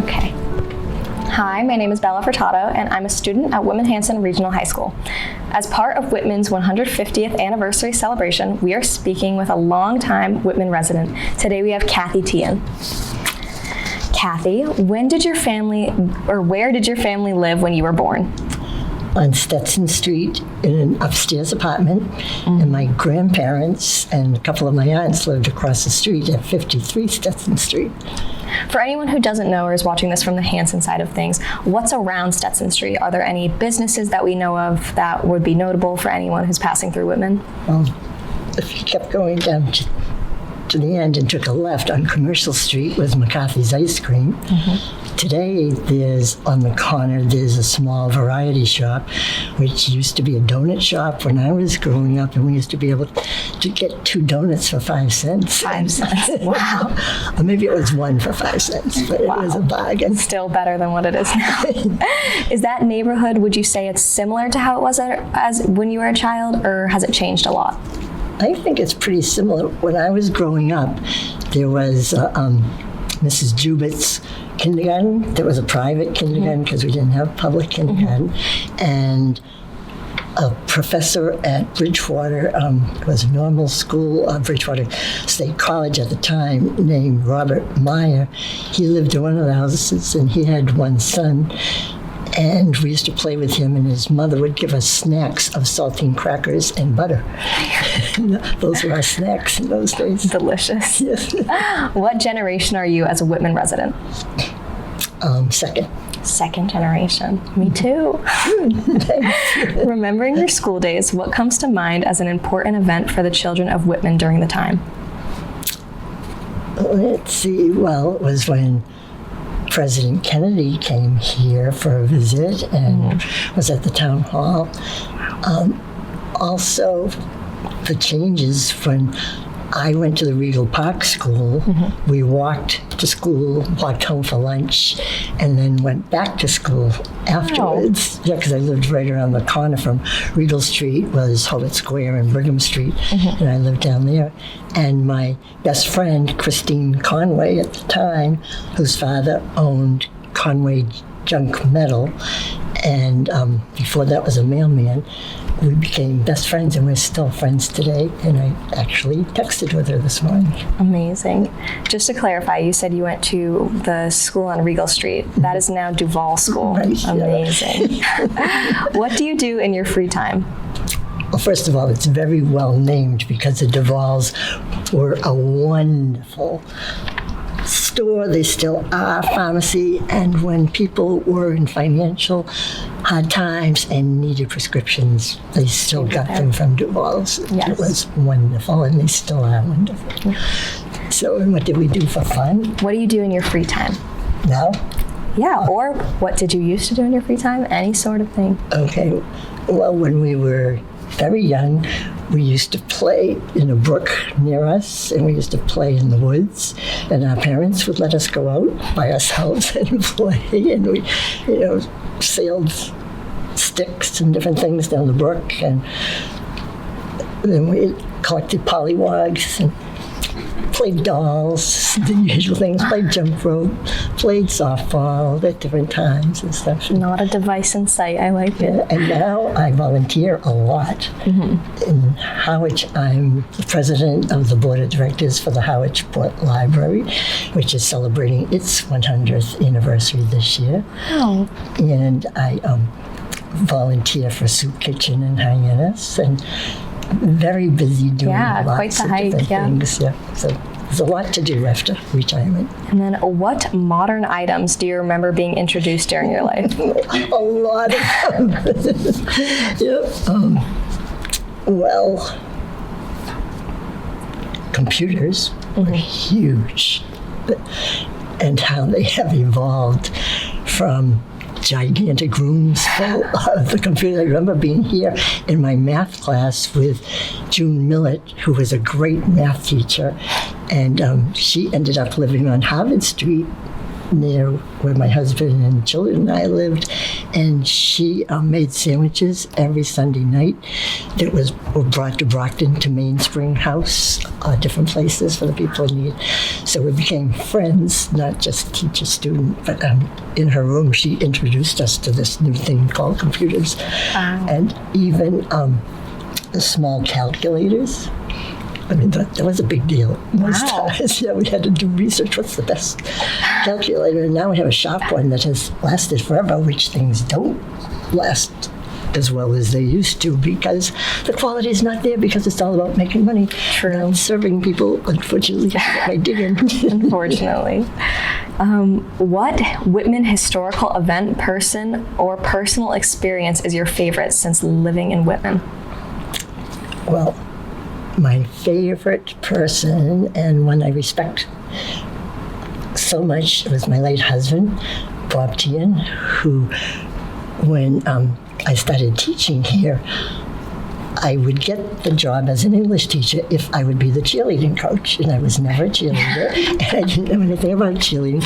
Okay. Hi, my name is Bella Furtado, and I'm a student at Whitman Regional High School. As part of Whitman's 150th anniversary celebration, we are speaking with a longtime Whitman resident. Today we have Kathy Teahan. Kathy, when did your family, or where did your family live when you were born? On Stetson Street in an upstairs apartment, and my grandparents and a couple of my aunts lived across the street at 53 Stetson Street. For anyone who doesn't know or is watching this from the Hanson side of things, what's around Stetson Street? Are there any businesses that we know of that would be notable for anyone who's passing through Whitman? Well, if you kept going down to the end and took a left on Commercial Street was McCarthy's Ice Cream. Today, on the corner, there's a small variety shop, which used to be a donut shop when I was growing up, and we used to be able to get 2 donuts for 5 cents. 5 cents, wow. Or maybe it was 1 for 5 cents, but wow. It was a bargain. Still better than what it is now. Is that neighborhood, would you say it's similar to how it was as when you were a child, or has it changed a lot? I think it's pretty similar. When I was growing up, there was Mrs. Jubett's kindergarten. There was a private kindergarten because we didn't have public kindergarten. And a professor at Bridgewater, it was a normal school, Bridgewater State College at the time, named Robert Meyer. He lived in one of the houses, and he had one son. And we used to play with him, and his mother would give us snacks of saltine crackers and butter. Those were our snacks in those days. Delicious. Yes. What generation are you as a Whitman resident? Second. Second generation. Me too. Remembering your school days, what comes to mind as an important event for the children of Whitman during the time? Let's see. Well, it was when President Kennedy came here for a visit and was at the town hall. Also, the changes when I went to the Regal Park School, we walked to school, walked home for lunch, and then went back to school afterwards. Yeah, because I lived right around the corner from Regal Street was Hobart Square and Brigham Street, and I lived down there. And my best friend, Christine Conway at the time, whose father owned Conway Junk Metal, and before that was a mailman, we became best friends, and we're still friends today. And I actually texted with her this morning. Amazing. Just to clarify, you said you went to the school on Regal Street. That is now Duval School. Right, amazing. Yeah. What do you do in your free time? Well, first of all, it's very well named because the Duvals were a wonderful store. They still are, pharmacy, and when people were in financial hard times and needed prescriptions, they still got them from Duval's. Yes. It was wonderful, and they still are wonderful. So, and what did we do for fun? What do you do in your free time? Now? Yeah, or what did you used to do in your free time? Any sort of thing. Okay. Well, when we were very young, we used to play in a brook near us, and we used to play in the woods, and our parents would let us go out by ourselves and play, and we, sailed sticks and different things down the brook, and then we collected pollywogs and played dolls, the usual things, played jump rope, played softball at different times and stuff. Not a device in sight. I like it. And now I volunteer a lot. In Howard, I'm the president of the board of directors for the Howard Port Library, which is celebrating its 100th anniversary this year. Oh. And I volunteer for Soup Kitchen in Hyannis, and very busy doing quite lots the of hike, different things. Yeah, so there's a lot to do after retirement. And then what modern items do you remember being introduced during your life? A lot of them. Yep. Well, computers were huge, and how they have evolved from gigantic rooms full of the computer. I remember being here in my math class with June Millett, who was a great math teacher, and she ended up living on Harvard Street near where my husband and children and I lived, and she made sandwiches every Sunday night that were brought to Brockton to Mainspring House, different places for the people in need. So we became friends, not just teacher-student, but in her room she introduced us to this new thing called computers. Wow. And even the small calculators. I mean, that was a big deal. Most times, we had to do research. What's the best calculator? And now we have a sharp one that has lasted forever, which things don't last as well as they used to because the quality is not there because it's all about making money. True. And serving people, unfortunately, by digging. Unfortunately. What Whitman historical event, person, or personal experience is your favorite since living in Whitman? Well, my favorite person and one I respect so much was my late husband, Bob Teahan, who, when I started teaching here, I would get the job as an English teacher if I would be the cheerleading coach, and I was never a cheerleader, and I didn't know anything about cheerleading,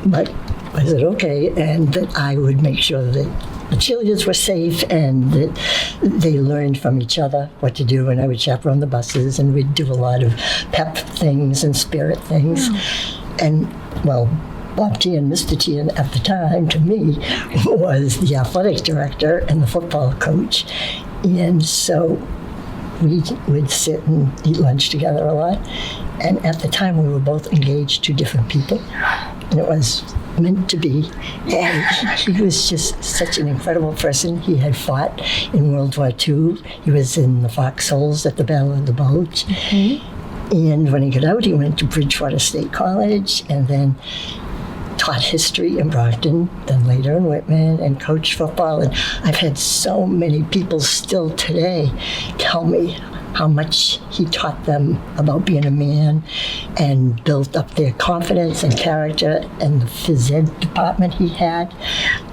but I said okay, and that I would make sure that the cheerleaders were safe and that they learned from each other what to do, and I would chaperone the buses, and we'd do a lot of pep things and spirit things. And, well, Bob Teahan, Mr. Teahan at the time, to me, was the athletic director and the football coach. And so we would sit and eat lunch together a lot. And at the time, we were both engaged to different people. And it was meant to be. And he was just such an incredible person. He had fought in World War II. He was in the foxholes at the Battle of the Bulge. And when he got out, he went to Bridgewater State College and then taught history in Brockton, then later in Whitman, and coached football. And I've had so many people still today tell me how much he taught them about being a man and built up their confidence and character. And the phys ed department he had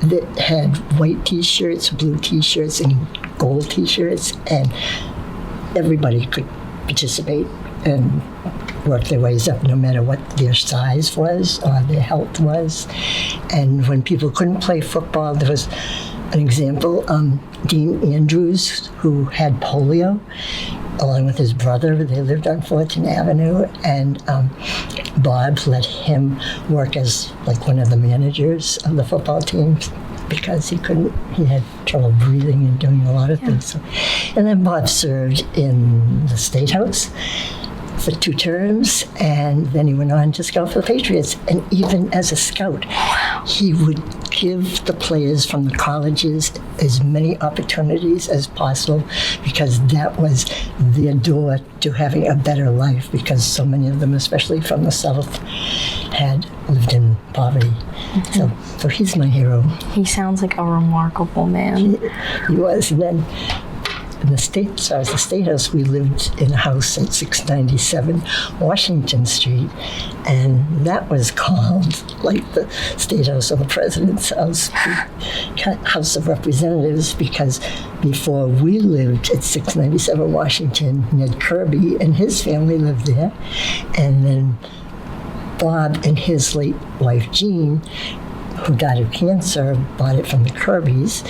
that had white T-shirts, blue T-shirts, and gold T-shirts, and everybody could participate and work their ways up no matter what their size was or their health was. And when people couldn't play football, there was an example, Dean Andrews, who had polio, along with his brother. They lived on Fullerton Avenue, and Bob let him work as like one of the managers of the football team because he had trouble breathing and doing a lot of things. So, and then Bob served in the State House for 2 terms, and then he went on to scout for the Patriots. And even as a scout, he would give the players from the colleges as many opportunities as possible because that was their door to having a better life, because so many of them, especially from the South, had lived in poverty. So he's my hero. He sounds like a remarkable man. He was. And then in the State House, we lived in a house at 697 Washington Street, and that was called like the State House or the President's House, House of Representatives, because before we lived at 697 Washington, Ned Kirby and his family lived there, and then Bob and his late wife Jean, who died of cancer, bought it from the Kirbys,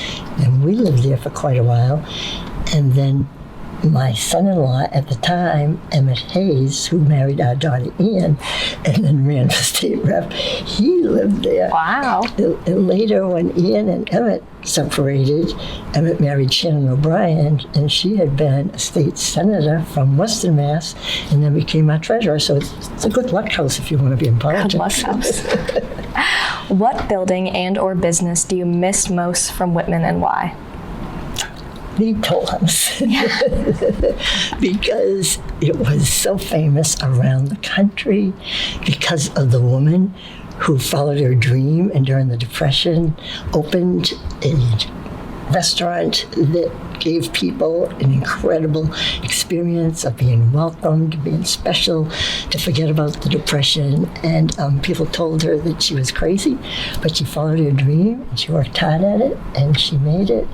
and we lived there for quite a while. And then my son-in-law at the time, Emmett Hayes, who married our daughter Ann and then ran for state rep, he lived there. Wow. And later when Ann and Emmett separated, Emmett married Shannon O'Brien, and she had been a state senator from Western Mass and then became our treasurer. So it's a good luck house if you want to be in politics. Good luck house. What building and or business do you miss most from Whitman, and why? the Toll House because it was so famous around the country because of the woman who followed her dream and during the Depression opened a restaurant that gave people an incredible experience of being welcomed, being special, to forget about the Depression. And people told her that she was crazy, but she followed her dream and she worked hard at it and she made it.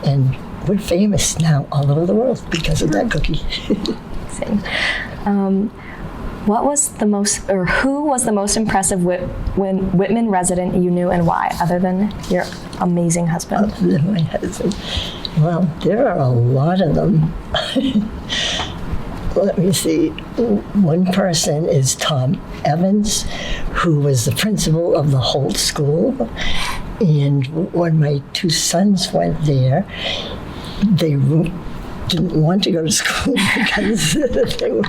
And we're famous now all over the world because of that cookie. What was the most, or who was the most impressive Whitman resident you knew, and why, other than your amazing husband? Other than my husband. Well, there are a lot of them. Let me see. One person is Tom Evans, who was the principal of the Holt School. And when my two sons went there, they didn't want to go to school because they were,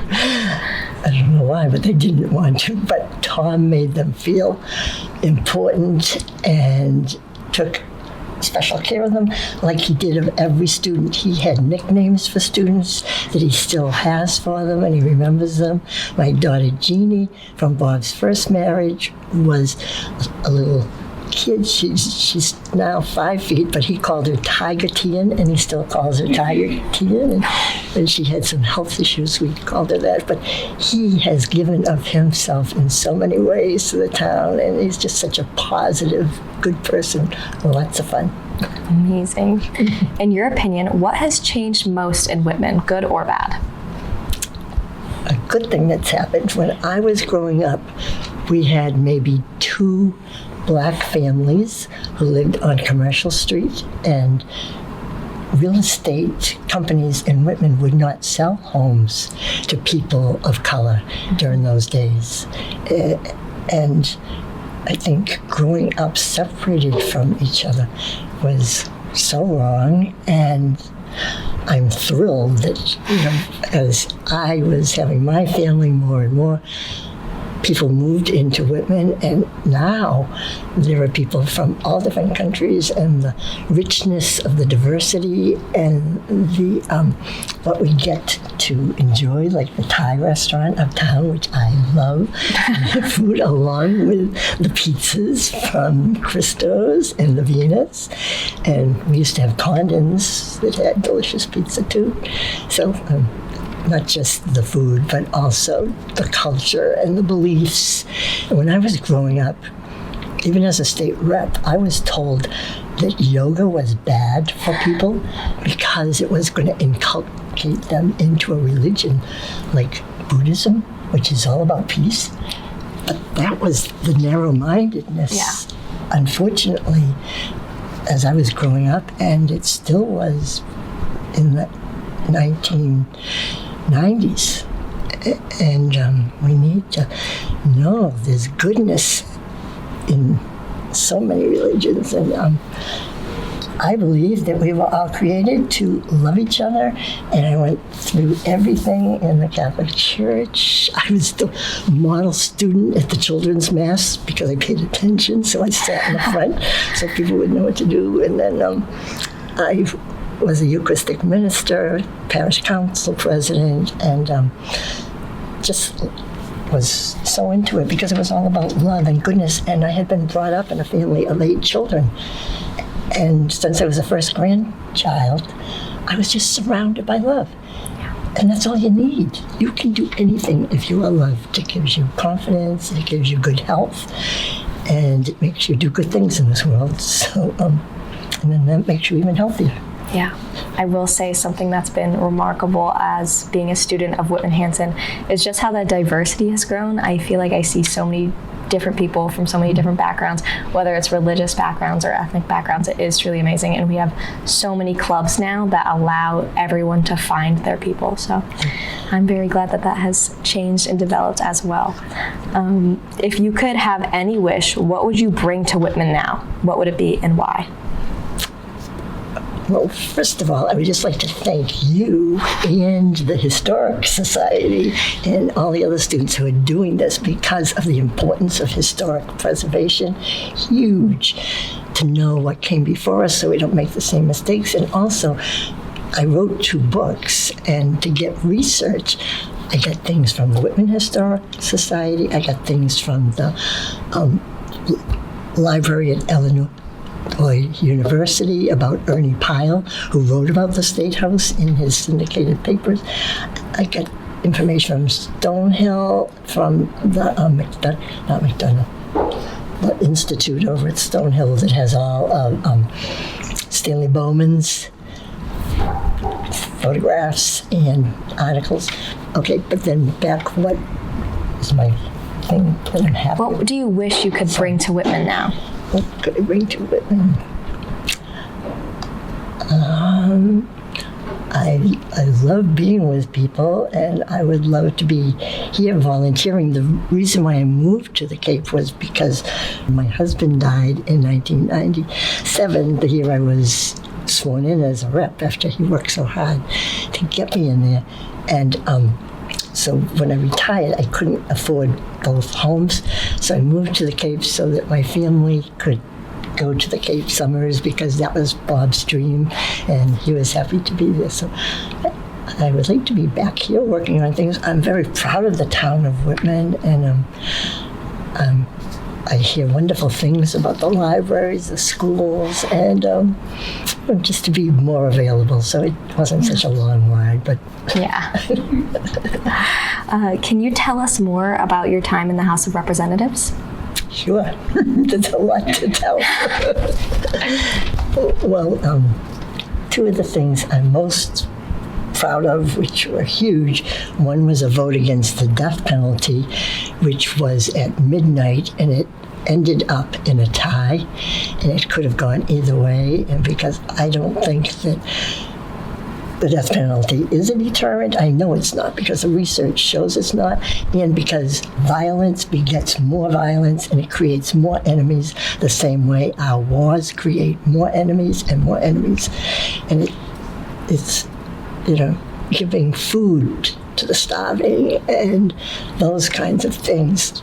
I don't know why, but they didn't want to. But Tom made them feel important and took special care of them, like he did of every student. He had nicknames for students that he still has for them, and he remembers them. My daughter Jeannie, from Bob's first marriage, was a little kid. She's now 5 feet, but he called her Tiger Teahan, and he still calls her Tiger Teahan. And when she had some health issues, we called her that. But he has given of himself in so many ways to the town, and he's just such a positive, good person. Lots of fun. Amazing. In your opinion, what has changed most in Whitman, good or bad? A good thing that's happened. When I was growing up, we had maybe 2 Black families who lived on Commercial Street, and real estate companies in Whitman would not sell homes to people of color during those days. And I think growing up separated from each other was so wrong, and I'm thrilled that, as I was having my family more and more, people moved into Whitman, and now there are people from all different countries, and the richness of the diversity and the what we get to enjoy, like the Thai restaurant uptown, which I love, the food along with the pizzas from Christo's and the Venus, and we used to have Condon's that had delicious pizza too. So. Not just the food, but also the culture and the beliefs. And when I was growing up, even as a state rep, I was told that yoga was bad for people because it was going to inculcate them into a religion like Buddhism, which is all about peace. But that was the narrow-mindedness, unfortunately, as I was growing up, and it still was in the 1990s, and we need to know there's goodness in so many religions, and I believe that we were all created to love each other, and I went through everything in the Catholic Church. I was the model student at the children's mass because I paid attention, so I sat in the front so people would know what to do, and then I was a Eucharistic minister, parish council president, and just was so into it because it was all about love and goodness. And I had been brought up in a family of 8 children. And since I was the first grandchild, I was just surrounded by love. And that's all you need. You can do anything if you are loved. It gives you confidence, it gives you good health, and it makes you do good things in this world. So, and then that makes you even healthier. Yeah, I will say something that's been remarkable as being a student of Whitman Hanson is just how that diversity has grown. I feel like I see so many different people from so many different backgrounds, whether it's religious backgrounds or ethnic backgrounds. It is truly amazing, and we have so many clubs now that allow everyone to find their people. So I'm very glad that that has changed and developed as well. If you could have any wish, what would you bring to Whitman now? What would it be and why? Well, first of all, I would just like to thank you and the Historic Society and all the other students who are doing this because of the importance of historic preservation. Huge to know what came before us so we don't make the same mistakes. And also, I wrote 2 books, and to get research, I got things from the Whitman Historic Society. I got things from the library at Illinois University about Ernie Pyle, who wrote about the State House in his syndicated papers. I got information from Stonehill, from the the institute over at Stonehill that has all of Stanley Bowman's photographs and articles. Okay, but then back, what is my thing that I'm happy with? What do you wish you could bring to Whitman now? What could I bring to Whitman? I love being with people, and I would love to be here volunteering. The reason why I moved to the Cape was because my husband died in 1997, the year I was sworn in as a rep, after he worked so hard to get me in there. And so when I retired, I couldn't afford both homes, so I moved to the Cape so that my family could go to the Cape summers, because that was Bob's dream, and he was happy to be there. So I would like to be back here working on things. I'm very proud of the town of Whitman, and I hear wonderful things about the libraries, the schools, and just to be more available. So it wasn't such a long ride, but Yeah. Can you tell us more about your time in the House of Representatives? sure, there's a lot to tell. Well, 2 of the things I'm most proud of, which were huge, one was a vote against the death penalty, which was at midnight, and it ended up in a tie, and it could have gone either way. And because I don't think that the death penalty is a deterrent, I know it's not, because the research shows it's not, and because violence begets more violence, and it creates more enemies, the same way our wars create more enemies and more enemies. And it's giving food to the starving, and those kinds of things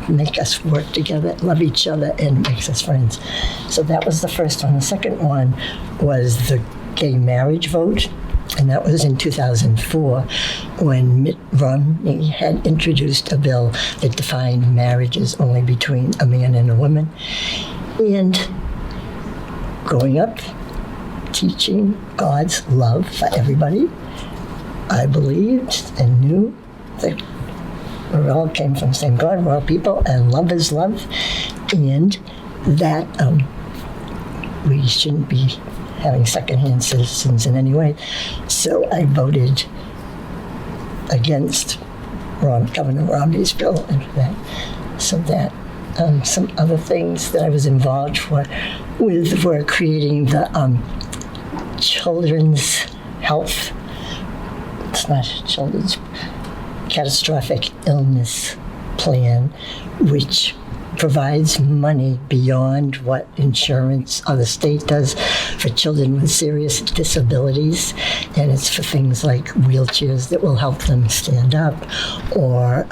make us work together, love each other, and makes us friends. So that was the first one. The second one was the gay marriage vote, and that was in 2004, when Mitt Romney had introduced a bill that defined marriages only between a man and a woman. And growing up, teaching God's love for everybody, I believed and knew that we all came from the same God, we're all people, and love is love, and that we shouldn't be having secondhand citizens in any way. So I voted against Governor Romney's bill, and that. So that some other things that I was involved with were creating the children's health. It's not children's catastrophic illness plan, which provides money beyond what insurance or the state does for children with serious disabilities, and it's for things like wheelchairs that will help them stand up, or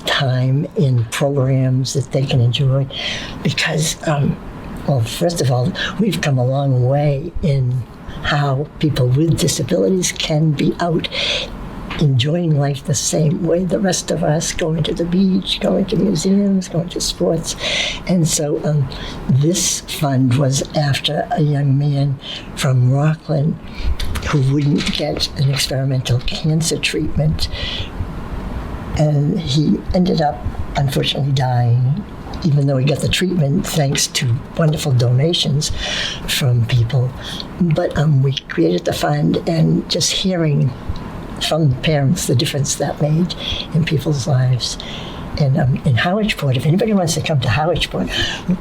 time in programs that they can enjoy. Because, well, first of all, we've come a long way in how people with disabilities can be out enjoying life the same way the rest of us, going to the beach, going to museums, going to sports. And so this fund was after a young man from Rockland who wouldn't get an experimental cancer treatment. And he ended up, unfortunately, dying, even though he got the treatment thanks to wonderful donations from people. But we created the fund, and just hearing from the parents the difference that made in people's lives. And in Howardsport, if anybody wants to come to Howardsport,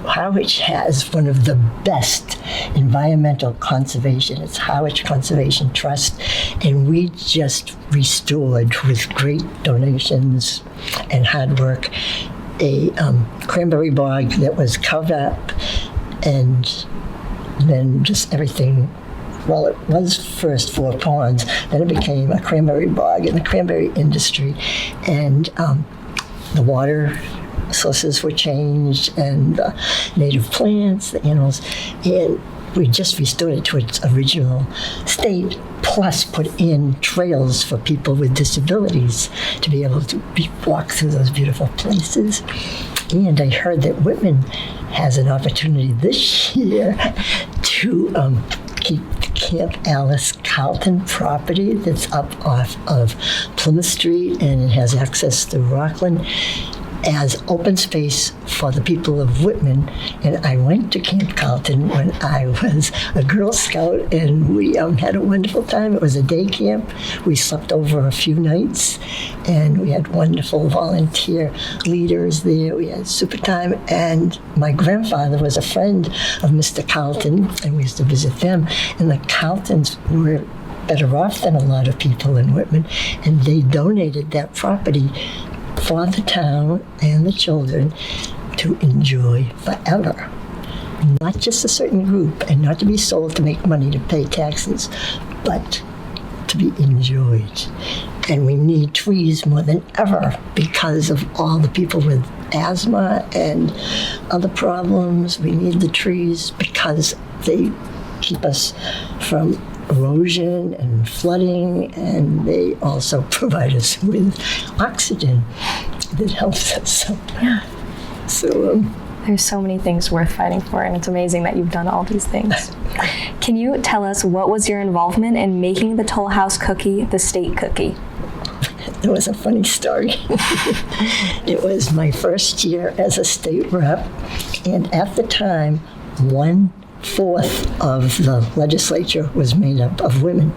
Howard has one of the best environmental conservation. It's Howard Conservation Trust, and we just restored, with great donations and hard work, a cranberry bog that was covered up, and then just everything. Well, it was first 4 ponds, then it became a cranberry bog in the cranberry industry, and the water sources were changed, and the native plants, the animals, and we just restored it to its original state, plus put in trails for people with disabilities to be able to walk through those beautiful places. And I heard that Whitman has an opportunity this year to keep the Camp Alice Carlton property that's up off of Plymouth Street, and it has access to Rockland, as open space for the people of Whitman. And I went to Camp Carlton when I was a Girl Scout, and we had a wonderful time. It was a day camp. We slept over a few nights, and we had wonderful volunteer leaders there. We had super time, and my grandfather was a friend of Mr. Carlton, and we used to visit them. And the Carltons were better off than a lot of people in Whitman, and they donated that property for the town and the children to enjoy forever. Not just a certain group, and not to be sold to make money to pay taxes, but to be enjoyed. And we need trees more than ever because of all the people with asthma and other problems. We need the trees because they keep us from erosion and flooding, and they also provide us with oxygen that helps us. So There's so many things worth fighting for, and it's amazing that you've done all these things. Can you tell us what was your involvement in making the Toll House cookie the state cookie? It was a funny story. It was my first year as a state rep, and at the time, 1/4 of the legislature was made up of women.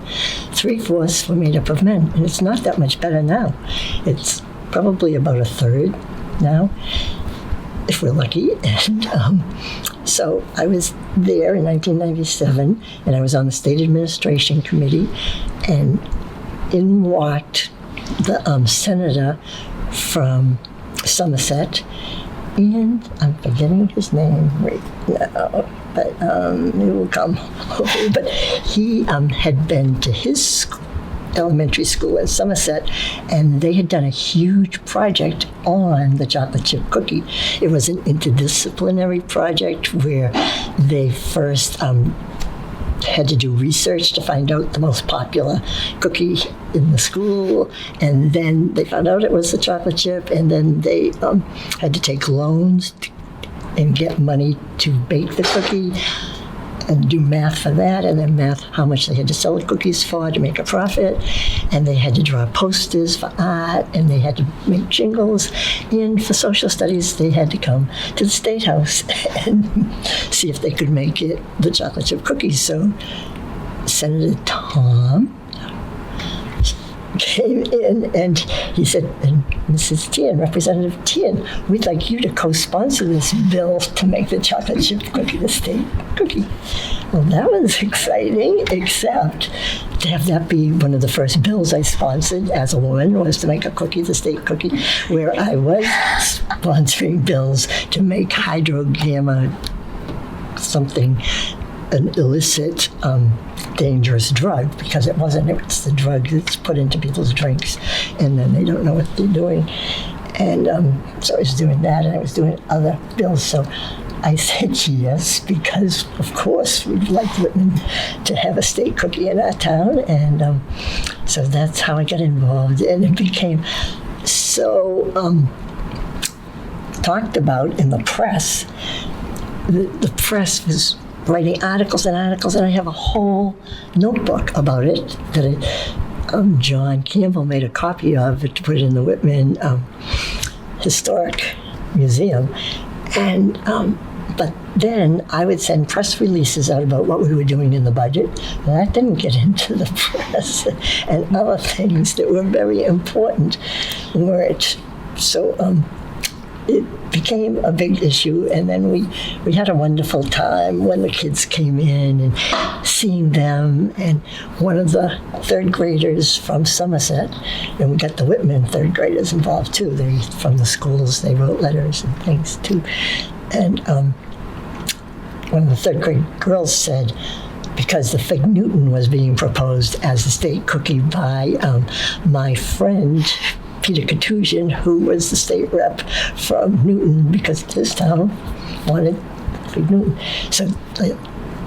3/4 were made up of men, and it's not that much better now. It's probably about a third now, if we're lucky. And so I was there in 1997, and I was on the State Administration Committee, and in walked the senator from Somerset, and I'm forgetting his name right now, but it will come. But he had been to his school, elementary school in Somerset, and they had done a huge project on the chocolate chip cookie. It was an interdisciplinary project where they first had to do research to find out the most popular cookie in the school, and then they found out it was the chocolate chip, and then they had to take loans and get money to bake the cookie and do math for that, and then math how much they had to sell the cookies for to make a profit, and they had to draw posters for art, and they had to make jingles, and for social studies they had to come to the State House and see if they could make it the chocolate chip cookies. So Senator Tom came in and he said, and Mrs. Teahan, Representative Teahan, we'd like you to co-sponsor this bill to make the chocolate chip cookie the state cookie. Well, that was exciting, except to have that be one of the first bills I sponsored as a woman was to make a cookie the state cookie, where I was sponsoring bills to make hydrogamma something, an illicit, dangerous drug, because it's the drug that's put into people's drinks, and then they don't know what they're doing. And so I was doing that, and I was doing other bills. So I said yes, because of course we'd like Whitman to have a state cookie in our town, and so that's how I got involved, and it became so talked about in the press. The press was writing articles and articles, and I have a whole notebook about it that John Campbell made a copy of it to put in the Whitman Historic Museum. And but then I would send press releases out about what we were doing in the budget. And that didn't get into the press, and other things that were very important weren't. So it became a big issue, and then we had a wonderful time when the kids came in and seeing them, and one of the third graders from Somerset, and we got the Whitman third graders involved too. They from the schools, they wrote letters and things too. And one of the third grade girls said, because the Fig Newton was being proposed as a state cookie by my friend Peter Katusian, who was the state rep from Newton, because his town wanted Fig Newton. So the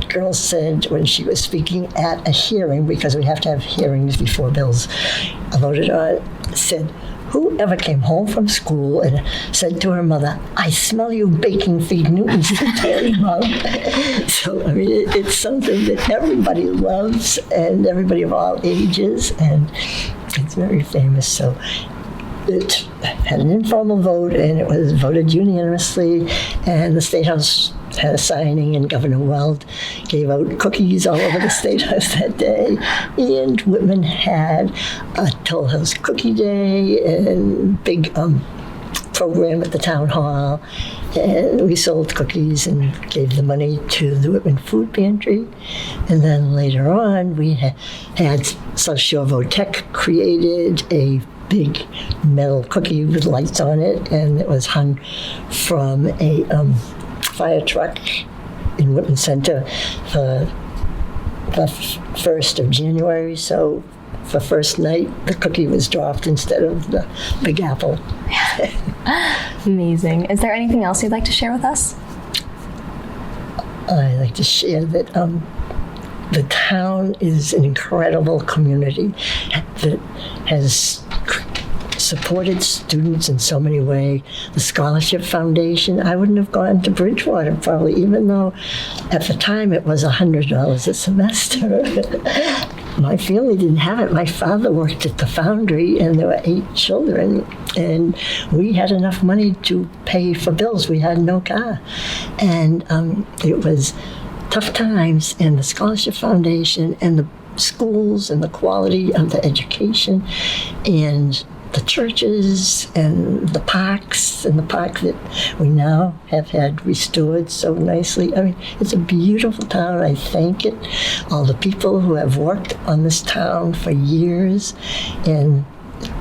girl said when she was speaking at a hearing, because we have to have hearings before bills are voted on, said, whoever came home from school and said to her mother, I smell you baking Feed Newtons today, Mom. So, I mean, it's something that everybody loves and everybody of all ages, and it's very famous. So it had an informal vote, and it was voted unanimously, and the State House had a signing, and Governor Weld gave out cookies all over the State House that day, and Whitman had a Toll House Cookie Day and big program at the town hall, and we sold cookies and gave the money to the Whitman Food Pantry. And then later on, we had South Shore Votech created a big metal cookie with lights on it, and it was hung from a fire truck in Whitman Center for the 1st of January. So for first night, the cookie was dropped instead of the Big Apple. Amazing. Is there anything else you'd like to share with us? I'd like to share that the town is an incredible community that has supported students in so many ways. The Scholarship Foundation, I wouldn't have gone to Bridgewater probably, even though at the time it was $100 a semester. My family didn't have it. My father worked at the foundry, and there were 8 children, and we had enough money to pay for bills. We had no car. And it was tough times, and the Scholarship Foundation and the schools and the quality of the education and the churches and the parks, and the park that we now have had restored so nicely. I mean, it's a beautiful town. I thank it. All the people who have worked on this town for years, and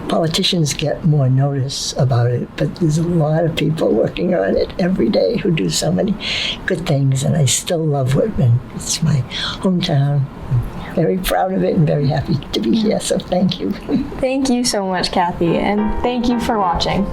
politicians get more notice about it, but there's a lot of people working on it every day who do so many good things, and I still love Whitman. It's my hometown. Very proud of it and very happy to be here, so thank you. Thank you so much, Kathy, and thank you for watching.